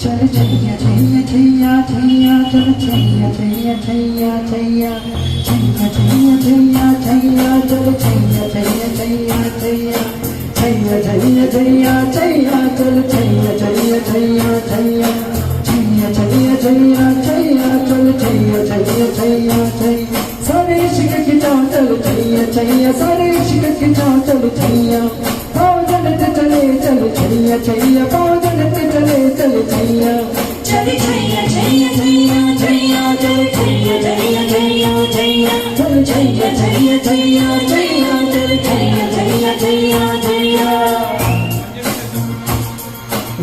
चल छैया छैया छैया छैया चल छैया छैया छैया छैया छैया छैया छैया छैया चल छैया छैया छैया छैया छैया छैया छैया छैया चल छैया छैया छैया छैया छैया छैया छैया छैया चल छैया छैया छैया छैया सारे इश्क की चाह चल छैया छैया सारे इश्क की चाह चल छैया पाँव जलते चले चल छैया छैया पाँव जलते चले चल छैया चल छैया छैया छैया छैया चल छैया छैया छैया छैया चल छैया छैया छैया छैया चल छैया छैया छैया छैया।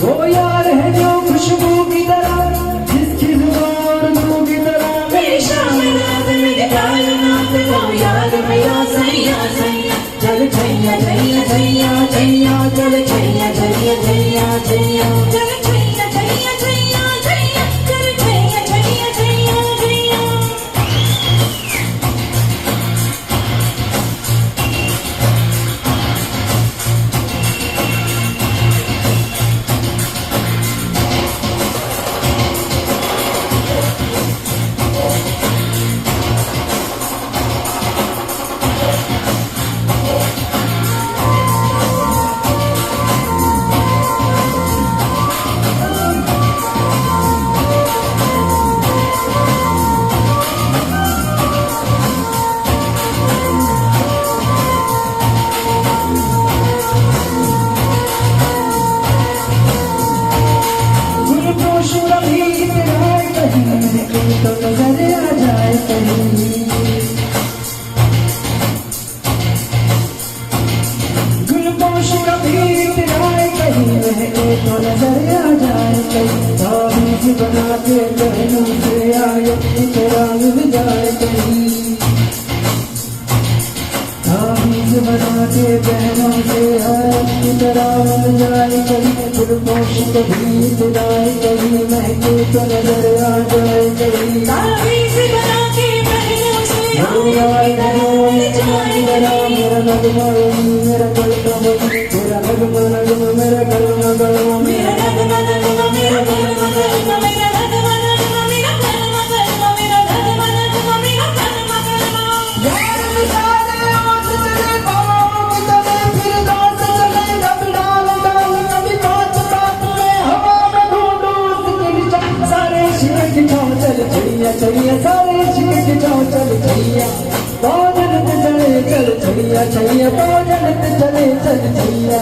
वो यार है जो खुशबू की तरह जिसकी जुबान रूह की तरह मेरी शाम रात मेरे कायनात को याद भैया सैया सैया चल छैया छैया छैया छैया चल छैया छैया छैया छैया चल छैया छैया छैया छैया चल छैया छैया छैया छैया। तो नजर आ जाए कहीं गुलपोश कभी इतराए कहीं महके तो नजर आ जाए कहीं ताबीज बना के पहनूं से आए तेरा मिल जाए कहीं ताबीज बना के पहनूं से आए तेरा मिल जाए कहीं गुलपोश कभी इतराए कहीं महके तो नजर आ जाए कहीं ताबीज़ बना के पहनूं से मेरा नगमा मेरा कलमा मेरा नगमा नगमा मेरा कलमा कलमा मेरा नगमा नगमा मेरा कलमा कलमा मेरा नगमा नगमा मेरा कलमा कलमा मेरा नगमा नगमा मेरा कलमा कलमा। यार मिसाले आँख चले बाहों की तरह फिर दांत चले रब डाल डाल कभी कांच कांच में हवा में ढूंढूं उसकी निशान सारे इश्क की छाँव चल छैया छैया सारे इश्क की छाँव चल छैया चल छैया छैया बाजनत चले चल छैया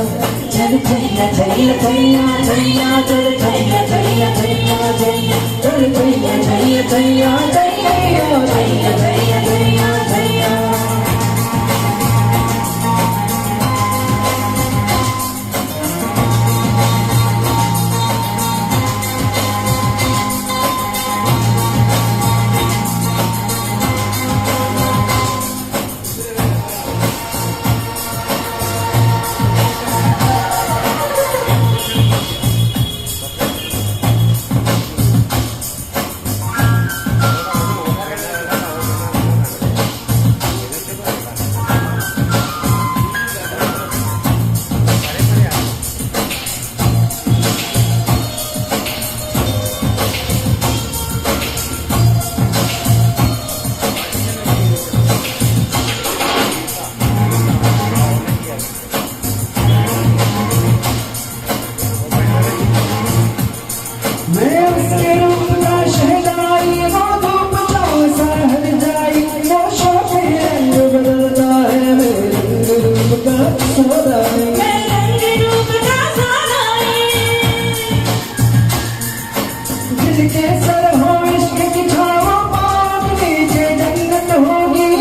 चल छैया छैया छैया छैया चल छैया छैया छैया छैया चल छैया छैया छैया छैया छैया छैया छैया छैया। मैं उसके रूप का शहनाई वो धूप छाँव सा हट जाई वो शौक रंग बदलता है मेरे रूप का सौदाई मैं रंग रूप का सौदाई जिसके सर हो इश्क की छाँव पाँव नीचे जन्नत होगी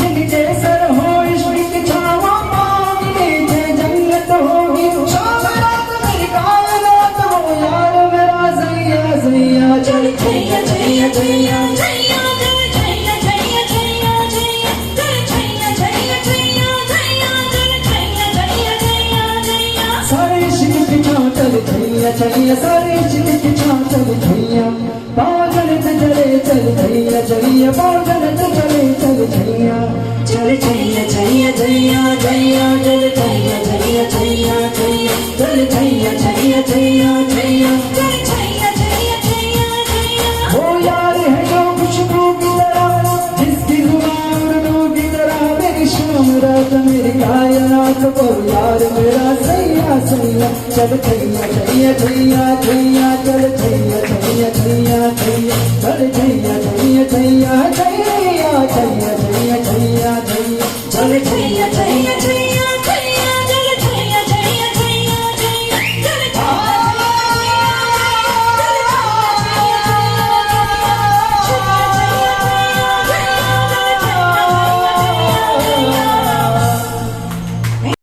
जिनके सर हो इश्क की छाँव पाँव नीचे जन्नत होगी चल छैया छैया छैया छैया चल छैया छैया छैया छैया चल छैया छैया छैया छैया चल छैया छैया छैया छैया। सारे इश्क की छाँव चल छैया छैया सारे इश्क की छाँव चल छैया पाँव जलते चले चल छैया छैया पाँव जलते चले चल छैया चल छैया छैया छैया छैया चल छैया छैया छैया छैया चल छैया छैया यार मेरा सैया सैया चल छैया छैया छैया छैया चल छैया छैया छैया छैया चल छैया छैया छैया छैया छैया छैया छैया छैया चल छैया छैया छैया